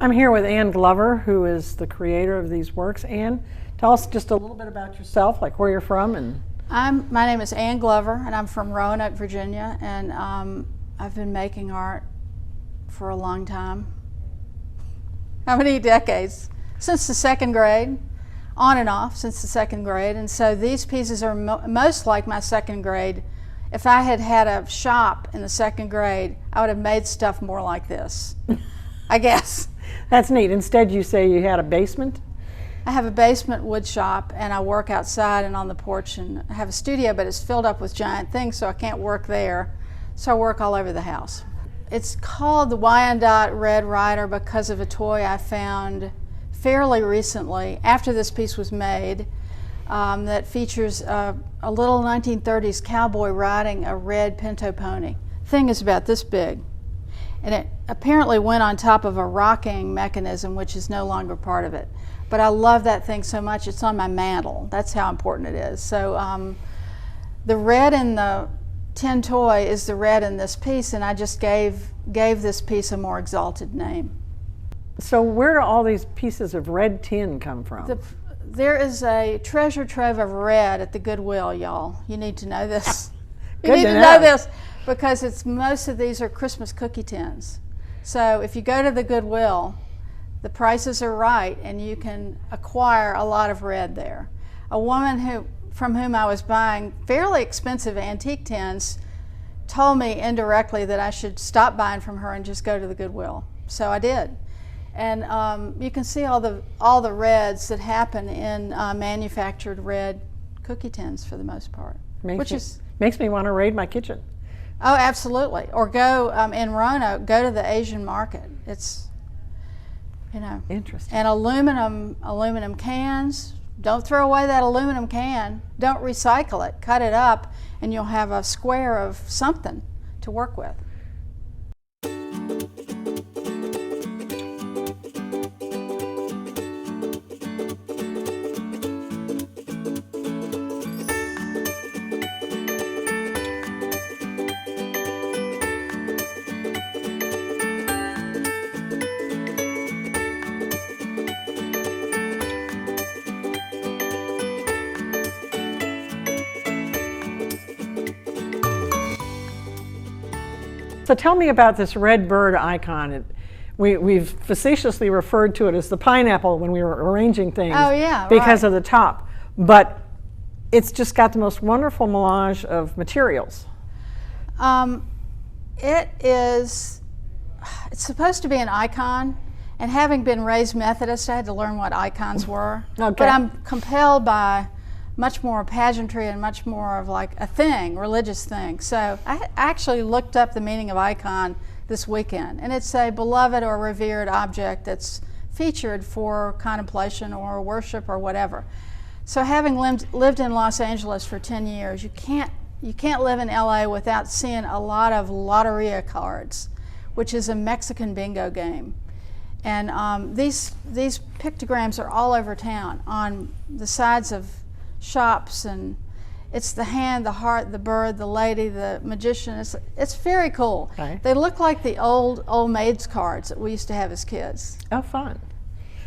I'm here with Ann Glover, who is the creator of these works. Ann, tell us just a little bit about yourself, like where you're from. And My name is Ann Glover, and I'm from Roanoke, Virginia, and I've been making art for a long time. How many decades? Since the second grade, on and off since the second grade. And so these pieces are most like my second grade. If I had had a shop in the second grade, I would have made stuff more like this, I guess. That's neat. Instead, you say you had a basement? I have a basement wood shop, and I work outside and on the porch, and I have a studio, but it's filled up with giant things, so I can't work there. So I work all over the house. It's called the Wyandotte Red Rider because of a toy I found fairly recently, after this piece was made, that features a little 1930s cowboy riding a red pinto pony. The thing is about this big, and it apparently went on top of a rocking mechanism, which is no longer part of it. But I love that thing so much, it's on my mantle. That's how important it is. So the red in the tin toy is the red in this piece, and I just gave this piece a more exalted name. So where do all these pieces of red tin come from? There is a treasure trove of red at the Goodwill, y'all. You need to know this. You need to know this because most of these are Christmas cookie tins. So if you go to the Goodwill, the prices are right, and you can acquire a lot of red there. A woman from whom I was buying fairly expensive antique tins told me indirectly that I should stop buying from her and just go to the Goodwill. So I did. And you can see all the reds that happen in manufactured red cookie tins for the most part. Makes me want to raid my kitchen. Oh, absolutely. Or go in Roanoke, go to the Asian market. It's, interesting. And aluminum cans. Don't throw away that aluminum can. Don't recycle it. Cut it up, and you'll have a square of something to work with. So tell me about this red bird icon. We've facetiously referred to it as the pineapple when we were arranging things. Oh, yeah, because right. of the top. But it's just got the most wonderful melange of materials. It's supposed to be an icon, and having been raised Methodist, I had to learn what icons were. Okay. But I'm compelled by much more pageantry and much more of like a thing, religious thing. So I actually looked up the meaning of icon this weekend, and it's a beloved or revered object that's featured for contemplation or worship or whatever. So having lived in Los Angeles for 10 years, you can't live in LA without seeing a lot of loteria cards, which is a Mexican bingo game. And these pictograms are all over town on the sides of shops, and it's the hand, the heart, the bird, the lady, the magician. It's very cool. Okay. They look like the old maids cards that we used to have as kids. Oh, fun.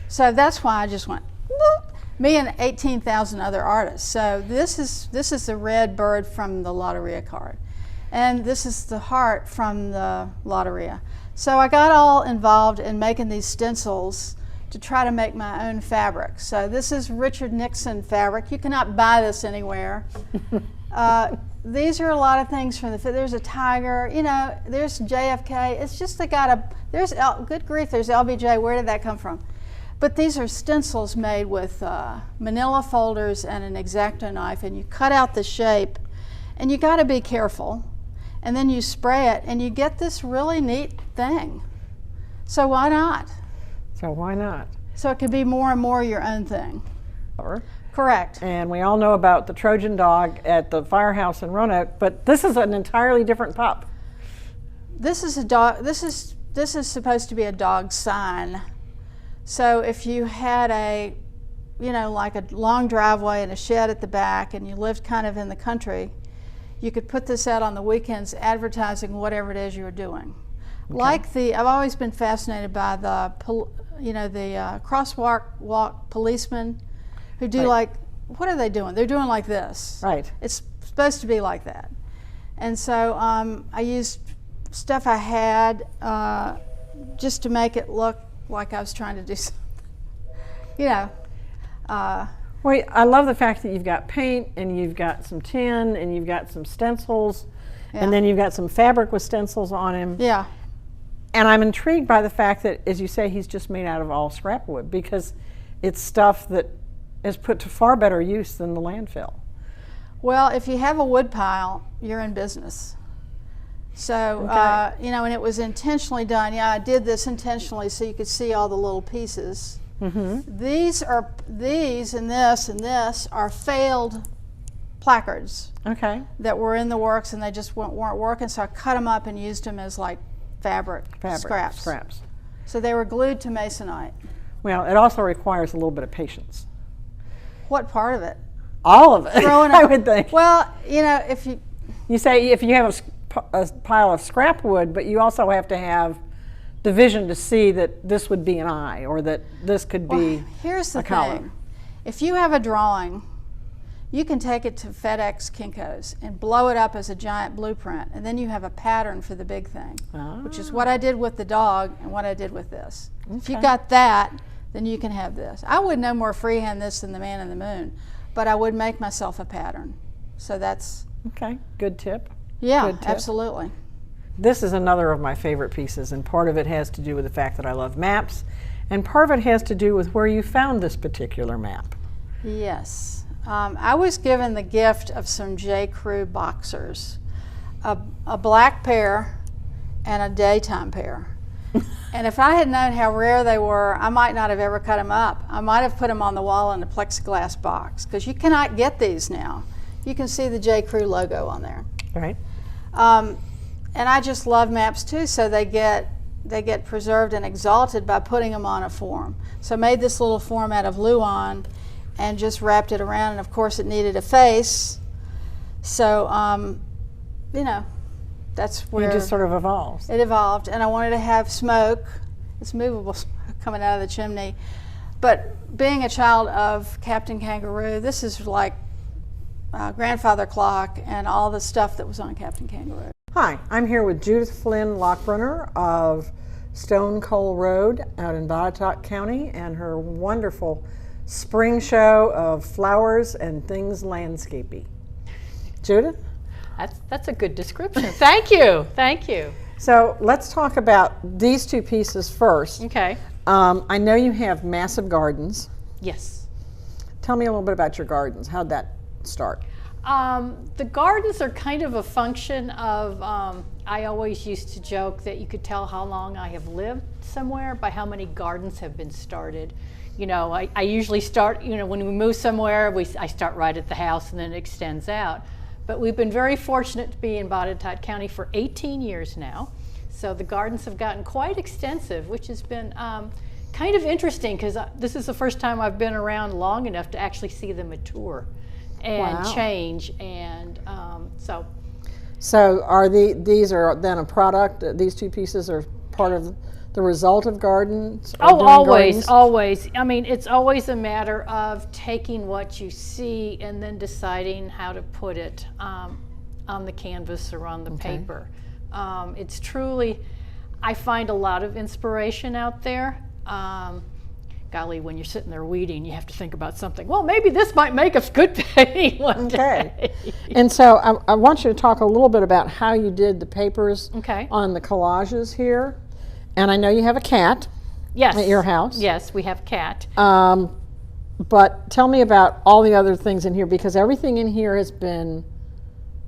So that's why I just went, whoop, me and 18,000 other artists. So this is the red bird from the Loteria card, and this is the heart from the Loteria. So I got all involved in making these stencils to try to make my own fabric. So this is Richard Nixon fabric. You cannot buy this anywhere. These are a lot of things from there's a tiger, there's JFK. It's just good grief, there's LBJ. Where did that come from? But these are stencils made with manila folders and an X-Acto knife, and you cut out the shape, and you got to be careful, and then you spray it, and you get this really neat thing. So why not? So why not? So it can be more and more your own thing. Correct. And we all know about the Trojan dog at the Firehouse in Roanoke, but this is an entirely different pup. This is a dog. This is supposed to be a dog sign. So if you had like a long driveway and a shed at the back, and you lived kind of in the country, you could put this out on the weekends advertising whatever it is you were doing. Okay. I've always been fascinated by the the crosswalk policemen who do Right. like, what are they doing? They're doing like this. Right. It's supposed to be like that. And so I used stuff I had just to make it look like I was trying to do something. Well, I love the fact that you've got paint and you've got some tin and you've got some stencils Yeah. and then you've got some fabric with stencils on him. Yeah. And I'm intrigued by the fact that, as you say, he's just made out of all scrap wood, because it's stuff that is put to far better use than the landfill. Well, if you have a wood pile, you're in business. So, Okay. and it was intentionally done. Yeah, I did this intentionally so you could see all the little pieces. Mm-hmm. These and this are failed placards Okay. that were in the works and they just weren't working. So I cut them up and used them as like fabric scraps. So they were glued to masonite. Well, it also requires a little bit of patience. What part of it? All of it, Throwing I up- would think. Well, if you You say if you have a pile of scrap wood, but you also have to have the vision to see that this would be an eye, or that this could be Well, here's the a collar. thing. If you have a drawing, you can take it to FedEx Kinko's and blow it up as a giant blueprint, and then you have a pattern for the big thing, which is what I did with the dog and what I did with this. If you Okay. got that, then you can have this. I would no more freehand this than the man in the moon, but I would make myself a pattern. So that's, Okay, good tip. yeah, Good tip. absolutely. This is another of my favorite pieces, and part of it has to do with the fact that I love maps, and part of it has to do with where you found this particular map. Yes. I was given the gift of some J. Crew boxers, a black pair and a daytime pair. And if I had known how rare they were, I might not have ever cut them up. I might have put them on the wall in a plexiglass box, because you cannot get these now. You can see the J. Crew logo on there. Right? And I just love maps too, so they get preserved and exalted by putting them on a form. So I made this little form out of Luan and just wrapped it around, and of course it needed a face. So, that's where It just sort of evolves. it evolved. And I wanted to have smoke. It's movable smoke coming out of the chimney. But being a child of Captain Kangaroo, this is like Grandfather Clock and all the stuff that was on Captain Kangaroo. Hi, I'm here with Judith Flynn Lochbrunner of Stone Coal Road out in Botetourt County, and her wonderful spring show of flowers and things landscapey. Judith? That's a good description. Thank you. Thank you. So let's talk about these two pieces first. Okay. I know you have massive gardens. Yes. Tell me a little bit about your gardens. How'd that start? The gardens are kind of a function of, I always used to joke that you could tell how long I have lived somewhere by how many gardens have been started. I usually start, when we move somewhere, I start right at the house and then it extends out. But we've been very fortunate to be in Botetourt County for 18 years now. So the gardens have gotten quite extensive, which has been kind of interesting, because this is the first time I've been around long enough to actually see them mature and Wow. change. And So are these are then a product, these two pieces are part of the result of gardens? or doing gardens? always. I mean, it's always a matter of taking what you see and then deciding how to put it on the canvas or on the paper. It's truly, I find a lot of inspiration out there. Golly, when you're sitting there weeding, you have to think about something. Well, maybe this might make a good painting one day. And so I want you to talk a little bit about how you did the papers Okay. on the collages here. And I know you have a cat Yes. at your house. Yes, we have a cat. But tell me about all the other things in here, because everything in here has been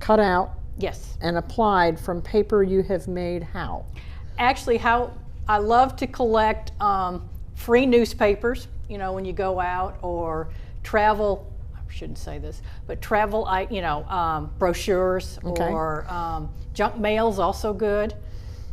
cut out Yes. and applied from paper you have made how? Actually, how I love to collect free newspapers, when you go out, or travel, I shouldn't say this, but travel, brochures, Okay. or junk mail's also good.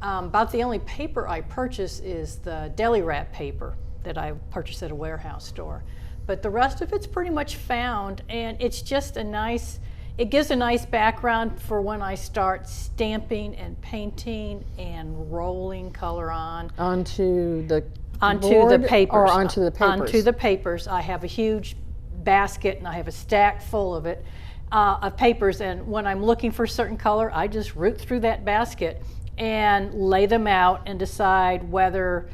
About the only paper I purchase is the deli wrap paper that I purchase at a warehouse store. But the rest of it's pretty much found, and it's just it gives a nice background for when I start stamping and painting and rolling color on. Onto the onto board the papers. or onto the papers? Onto the papers. I have a huge basket and I have a stack full of it, of papers, and when I'm looking for a certain color, I just root through that basket and lay them out and decide whether,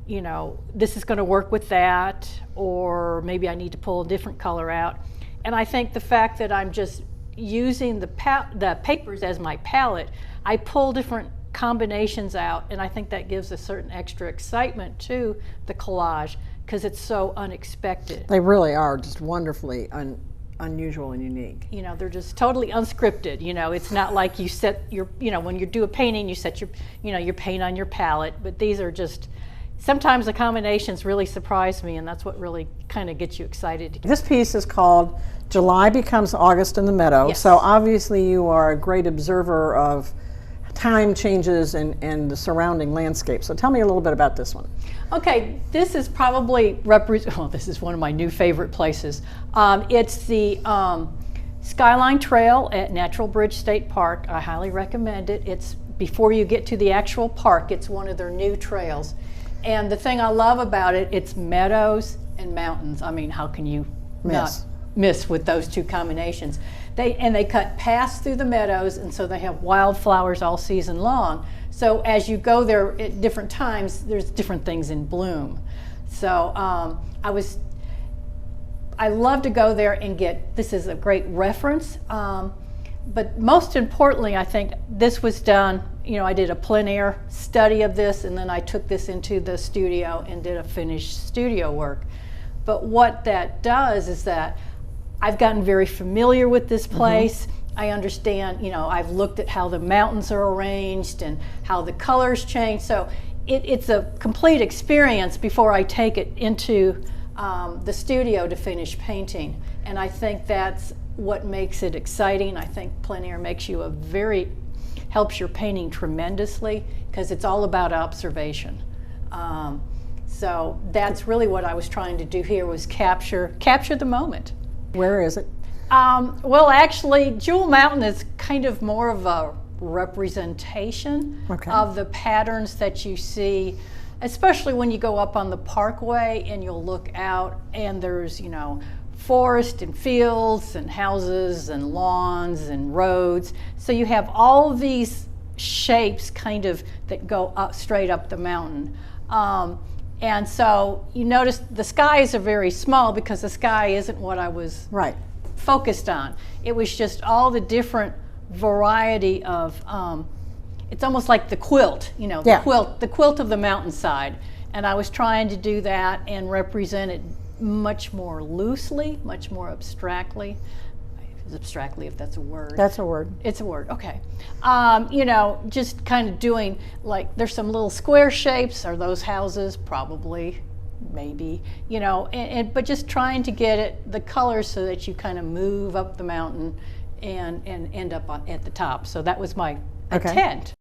you know, this is going to work with that, or maybe I need to pull a different color out. And I think the fact that I'm just using the papers as my palette, I pull different combinations out, and I think that gives a certain extra excitement to the collage because it's so unexpected. They really are just wonderfully unusual and unique. You know, they're just totally unscripted. You know, it's not like you set your, you know, when you do a painting, you set your, you know, your paint on your palette, but these are just, sometimes the combinations really surprise me, and that's what really kind of gets you excited. This piece is called July Becomes August in the Meadow. Yes. So obviously you are a great observer of time changes and the surrounding landscape. So tell me a little bit about this one. Okay, this is probably well, this is one of my new favorite places. It's the Skyline Trail at Natural Bridge State Park. I highly recommend it. It's before you get to the actual park. It's one of their new trails. And the thing I love about it, it's meadows and mountains. I mean, how can you not miss with those two combinations? They cut paths through the meadows, and so they have wildflowers all season long. So as you go there at different times, there's different things in bloom. So I love to go there and get, this is a great reference. But most importantly, I think this was done, you know, I did a plein air study of this, and then I took this into the studio and did a finished studio work. But what that does is that I've gotten very familiar with this place. I understand, you know, I've looked at how the mountains are arranged and how the colors change. So it's a complete experience before I take it into the studio to finish painting. And I think that's what makes it exciting. I think plein air makes you helps your painting tremendously because it's all about observation. So that's really what I was trying to do here, was capture the moment. Where is it? Well, actually, Jewel Mountain is kind of more of a representation of the patterns that you see, especially when you go up on the parkway and you'll look out and there's, you know, forest and fields and houses and lawns and roads. So you have all these shapes kind of that go up, straight up the mountain. And so you notice the skies are very small because the sky isn't what I was focused on. It was just all the different variety of, it's almost like the quilt, you know, the quilt of the mountainside. And I was trying to do that and represent it much more loosely, much more abstractly. Abstractly, if that's a word. That's a word. It's a word, okay. You know, just kind of doing, like, there's some little square shapes. Are those houses? Probably, maybe, you know, but just trying to get the colors so that you kind of move up the mountain and end up at the top. So that was my intent.